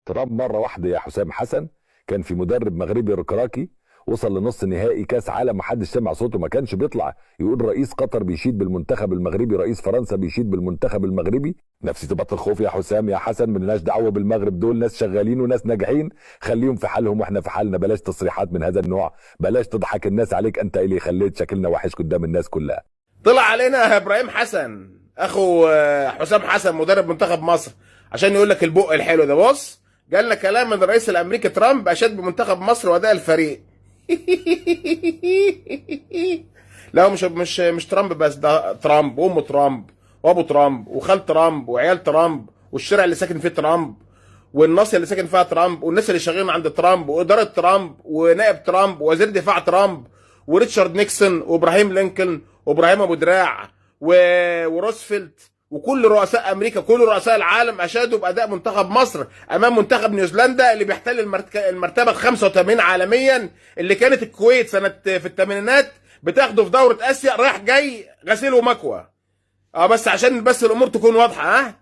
ترامب مره واحده يا حسام حسن كان في مدرب مغربي ركراكي وصل لنص نهائي كاس عالم، محدش سمع صوته، ما كانش بيطلع يقول رئيس قطر بيشيد بالمنتخب المغربي، رئيس فرنسا بيشيد بالمنتخب المغربي. نفسي تبطل خوف يا حسام يا حسن، ملناش دعوه بالمغرب، دول ناس شغالين وناس ناجحين، خليهم في حالهم واحنا في حالنا، بلاش تصريحات من هذا النوع، بلاش تضحك الناس عليك، انت اللي خليت شكلنا وحش قدام الناس كلها. طلع علينا ابراهيم حسن اخو حسام حسن مدرب منتخب مصر عشان يقول لك البق الحلو ده. بص، جالنا كلام من الرئيس الامريكي ترامب اشاد بمنتخب مصر واداء الفريق. لا، مش ترامب بس، ده ترامب وام ترامب وابو ترامب وخال ترامب وعيال ترامب والشارع اللي ساكن فيه ترامب والناصيه اللي ساكن فيها ترامب والناس اللي شغالين عند ترامب واداره ترامب ونائب ترامب ووزير دفاع ترامب وريتشارد نيكسون وابراهيم لينكولن وابراهيم ابو دراع وروزفلت وكل رؤساء امريكا، كل رؤساء العالم اشادوا باداء منتخب مصر امام منتخب نيوزيلندا اللي بيحتل المرتبه 85 عالميا، اللي كانت الكويت في الثمانينات بتاخده في دوره اسيا رايح جاي غسيل ومكوى. بس عشان بس الامور تكون واضحه.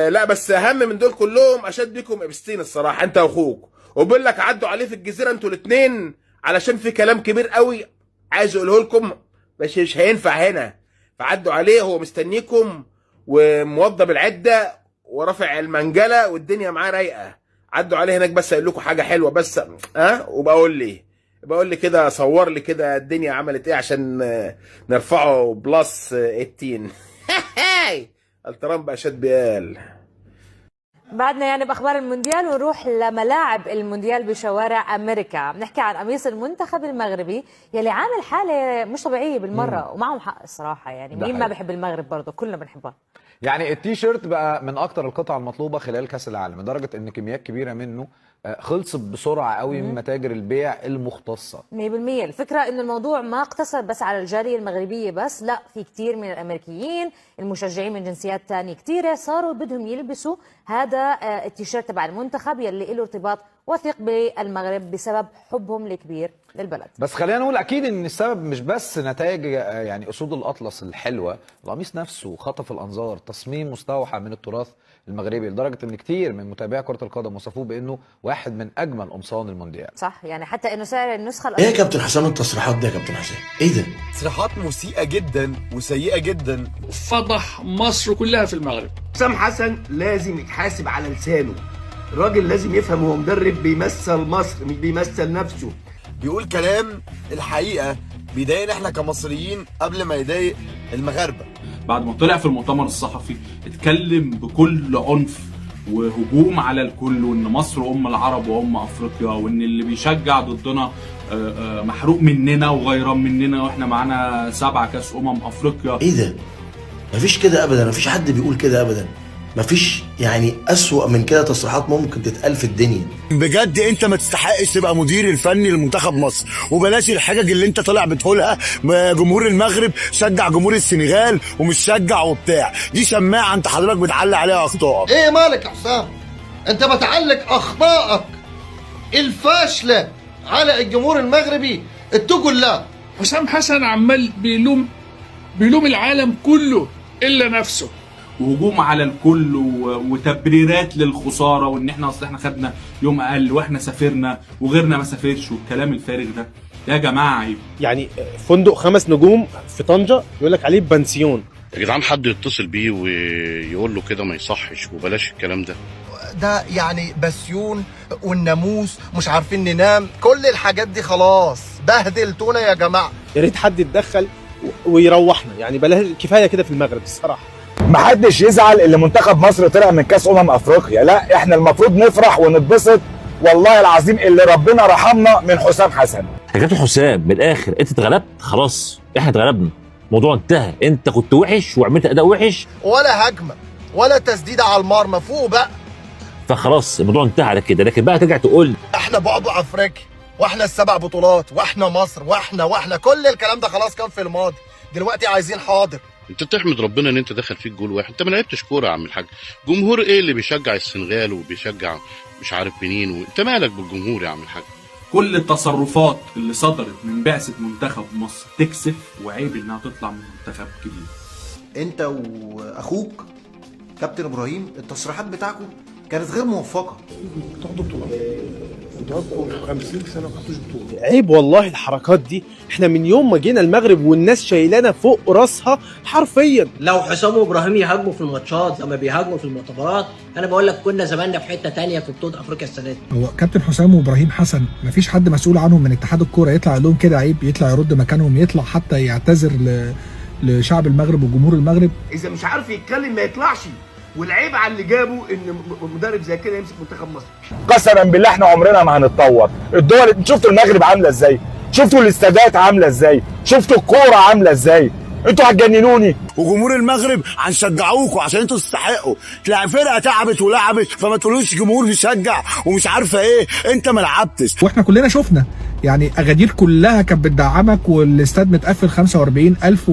لا بس اهم من دول كلهم اشاد بيكم ابستين الصراحه، انت واخوك، وبيقول لك عدوا عليه في الجزيره انتوا الاثنين علشان في كلام كبير قوي عايز اقوله لكم بس مش هينفع هنا، فعدوا عليه، هو مستنيكم وموضب العده ورافع المنجله والدنيا معاه رايقه. عدوا عليه هناك بس اقول لكم حاجه حلوه بس وبقول لي كده، صور لي كده الدنيا عملت ايه عشان نرفعه بلس 18. الترامب اشد بيال. بعدنا يعني باخبار المونديال ونروح لملاعب المونديال بشوارع امريكا. بنحكي عن قميص المنتخب المغربي يلي عامل حاله مش طبيعيه بالمره، ومعهم حق الصراحه، يعني مين ما بحب المغرب؟ برضه كلنا بنحبها. يعني التيشيرت بقى من اكتر القطع المطلوبه خلال كاس العالم، لدرجه ان كميات كبيره منه خلصت بسرعه قوي من متاجر البيع المختصه. 100%. الفكره انه الموضوع ما اقتصر بس على الجاليه المغربيه بس، لا، في كثير من الامريكيين المشجعين من جنسيات ثانيه كثيره صاروا بدهم يلبسوا هذا التيشيرت تبع المنتخب يلي له ارتباط وثيق بالمغرب بسبب حبهم الكبير للبلد. بس خلينا نقول اكيد ان السبب مش بس نتائج يعني اسود الاطلس الحلوه، القميص نفسه خطف الانظار، تصميم مستوحى من التراث المغربي، لدرجه ان كتير من متابعي كره القدم وصفوه بانه واحد من اجمل قمصان المونديال. صح، يعني حتى انه سعر النسخه ايه يا كابتن حسام التصريحات دي يا كابتن حسام؟ ايه ده؟ تصريحات مسيئه جدا وسيئه جدا، فضح مصر كلها في المغرب. حسام حسن لازم يتحاسب على لسانه، الراجل لازم يفهم هو مدرب بيمثل مصر مش بيمثل نفسه. بيقول كلام الحقيقه بيضايقنا احنا كمصريين قبل ما يضايق المغاربه. بعد ما طلع في المؤتمر الصحفي اتكلم بكل عنف وهجوم على الكل، وان مصر ام العرب وام افريقيا، وان اللي بيشجع ضدنا محروق مننا وغيران مننا، واحنا معانا 7 كاس افريقيا. ايه ده؟ مفيش كده ابدا، مفيش حد بيقول كده ابدا، مفيش يعني اسوأ من كده تصريحات ممكن تتقال في الدنيا. بجد انت ما تستحقش تبقى مدير الفني لمنتخب مصر، وبلاش الحجج اللي انت طالع بتقولها. جمهور المغرب شجع جمهور السنغال ومش شجع وبتاع، دي شماعه انت حضرتك بتعلق عليها اخطائك. ايه مالك يا حسام؟ انت بتعلق اخطائك الفاشله على الجمهور المغربي، اتقوا الله. حسام حسن عمال بيلوم العالم كله الا نفسه، وهجوم على الكل وتبريرات للخساره، وان احنا اصل احنا خدنا يوم اقل واحنا سافرنا وغيرنا ما سافرش، والكلام الفارغ ده يا جماعه عيب. يعني فندق 5 نجوم في طنجه يقول لك عليه بنسيون. يا جدعان حد يتصل بيه ويقول له كده ما يصحش، وبلاش الكلام ده يعني بسيون والناموس مش عارفين ننام، كل الحاجات دي خلاص بهدلتونا يا جماعه. يا ريت حد يتدخل ويروحنا، يعني بلاش، كفايه كده في المغرب الصراحه. محدش يزعل اللي منتخب مصر طلع من كاس افريقيا، لا احنا المفروض نفرح ونتبسط، والله العظيم اللي ربنا رحمنا من حسام حسن. يا كابتن حسام من الاخر انت اتغلبت خلاص، احنا اتغلبنا، الموضوع انتهى، انت كنت وحش وعملت اداء وحش، ولا هجمه ولا تسديده على المرمى، فوق بقى، فخلاص الموضوع انتهى على كده. لكن بقى ترجع تقول احنا بعبع افريقيا واحنا ال7 بطولات واحنا مصر واحنا كل الكلام ده خلاص كان في الماضي، دلوقتي عايزين حاضر. انت تحمد ربنا ان انت دخل فيك جول واحد، انت ما لعبتش كوره يا عم الحاج. جمهور ايه اللي بيشجع السنغال وبيشجع مش عارف منين انت مالك بالجمهور يا عم الحاج؟ كل التصرفات اللي صدرت من بعثه منتخب مصر تكسف، وعيب انها تطلع من منتخب كبير. انت واخوك كابتن ابراهيم التصريحات بتاعكم كانت غير موفقه. بتاخدوا بطولات، انتوا 50 سنه ما خدتوش بطوله. عيب والله الحركات دي. احنا من يوم ما جينا المغرب والناس شايلانا فوق راسها حرفيا. لو حسام وابراهيم يهاجموا في الماتشات زي ما بيهاجموا في المؤتمرات، انا بقول لك كنا زماننا في حته ثانيه في بطوله افريقيا السنه دي. هو كابتن حسام وابراهيم حسن مفيش حد مسؤول عنهم من اتحاد الكوره يطلع يقول لهم كده عيب، يطلع يرد مكانهم، يطلع حتى يعتذر لشعب المغرب وجمهور المغرب. اذا مش عارف يتكلم ما يطلعش، والعيب على اللي جابه ان مدرب زي كده يمسك منتخب مصر. قسما بالله احنا عمرنا ما هنتطور. الدول شفتوا المغرب عامله ازاي؟ شفتوا الاستادات عامله ازاي؟ شفتوا الكوره عامله ازاي؟ انتوا هتجننوني. وجمهور المغرب هنشجعوكوا عشان انتوا تستحقوا. تلاقي فرقه تعبت ولعبت فما تقولوش جمهور بيشجع ومش عارفه ايه، انت ما لعبتش. واحنا كلنا شفنا يعني اغادير كلها كانت بتدعمك والاستاد متقفل 45,000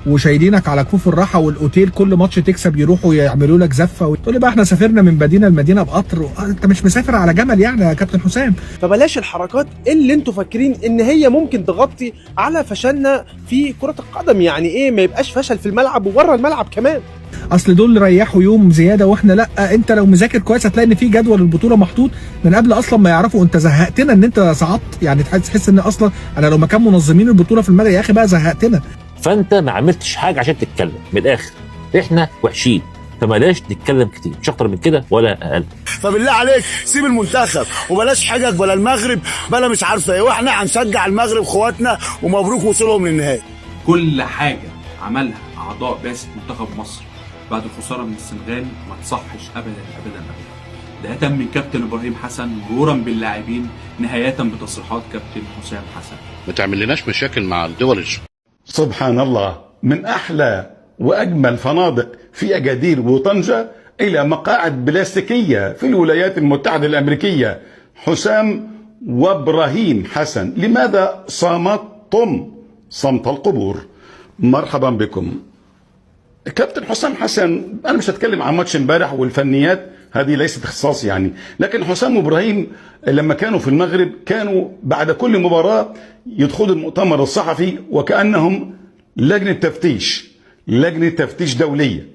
وشايلينك على كفوف الراحه، والاوتيل كل ماتش تكسب يروحوا يعملوا لك زفه، تقول لي بقى احنا سافرنا من مدينه لمدينه بقطر. انت مش مسافر على جمل يعني يا كابتن حسام. فبلاش الحركات اللي انتوا فاكرين ان هي ممكن تغطي على فشلنا في كره القدم. يعني ايه ما يبقاش فشل في الملعب وبره الملعب كمان. اصل دول ريحوا يوم زياده واحنا لا. انت لو مذاكر كويس هتلاقي ان في جدول البطوله محطوط من قبل اصلا ما يعرفوا. انت زهقتنا ان انت صعدت، يعني تحس ان اصلا انا لو مكان منظمين البطوله في المغرب يا اخي بقى زهقتنا. فانت ما عملتش حاجه عشان تتكلم. من الاخر احنا وحشين، فبلاش نتكلم كتير، مش اكتر من كده ولا اقل. فبالله عليك سيب المنتخب وبلاش حجج ولا المغرب بلا مش عارفه ايه، واحنا هنشجع المغرب اخواتنا ومبروك وصولهم للنهائي. كل حاجه عملها اعضاء بعثه منتخب مصر بعد الخساره من السنغال ما تصحش ابدا ابدا ابدا. بدايه من كابتن ابراهيم حسن مرورا باللاعبين نهايه بتصريحات كابتن حسام حسن. ما تعمل لناش مشاكل مع الدول. سبحان الله، من احلى واجمل فنادق في اجادير وطنجه الى مقاعد بلاستيكيه في الولايات المتحده الامريكيه. حسام وابراهيم حسن، لماذا صمتم صمت القبور؟ مرحبا بكم. كابتن حسام حسن، انا مش هتكلم عن ماتش امبارح والفنيات، هذه ليست اختصاصي يعني، لكن حسام وابراهيم لما كانوا في المغرب كانوا بعد كل مباراه يدخلوا المؤتمر الصحفي وكانهم لجنه تفتيش دوليه،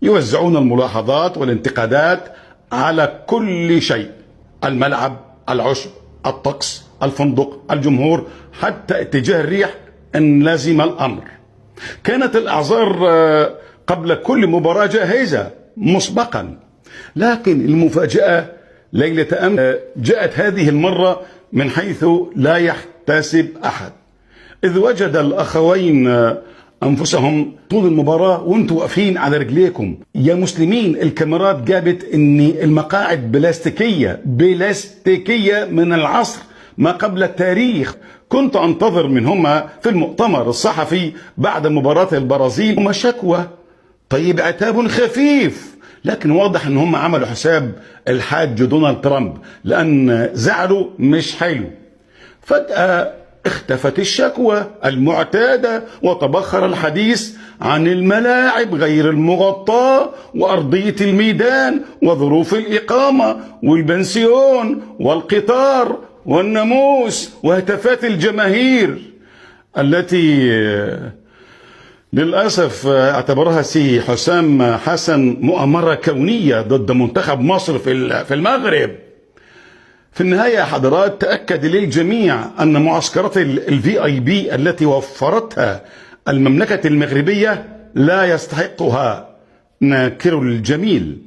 يوزعون الملاحظات والانتقادات على كل شيء: الملعب، العشب، الطقس، الفندق، الجمهور، حتى اتجاه الريح ان لزم الامر. كانت الاعذار قبل كل مباراه جاهزه مسبقا، لكن المفاجاه ليله امس جاءت هذه المره من حيث لا يحتسب احد، اذ وجد الاخوين انفسهم طول المباراه وانتم واقفين على رجليكم. يا مسلمين، الكاميرات جابت ان المقاعد بلاستيكيه من العصر ما قبل التاريخ. كنت انتظر منهما في المؤتمر الصحفي بعد مباراه البرازيل هما شكوى، طيب عتاب خفيف، لكن واضح ان هم عملوا حساب الحاج دونالد ترامب لان زعلوا مش حلو. فجأة اختفت الشكوى المعتادة وتبخر الحديث عن الملاعب غير المغطاة وأرضية الميدان وظروف الإقامة والبنسيون والقطار والناموس وهتافات الجماهير التي للأسف اعتبرها سي حسام حسن مؤامرة كونية ضد منتخب مصر في المغرب. في النهاية يا حضرات، تأكد للجميع أن معسكرات الVIP التي وفرتها المملكة المغربية لا يستحقها ناكر الجميل.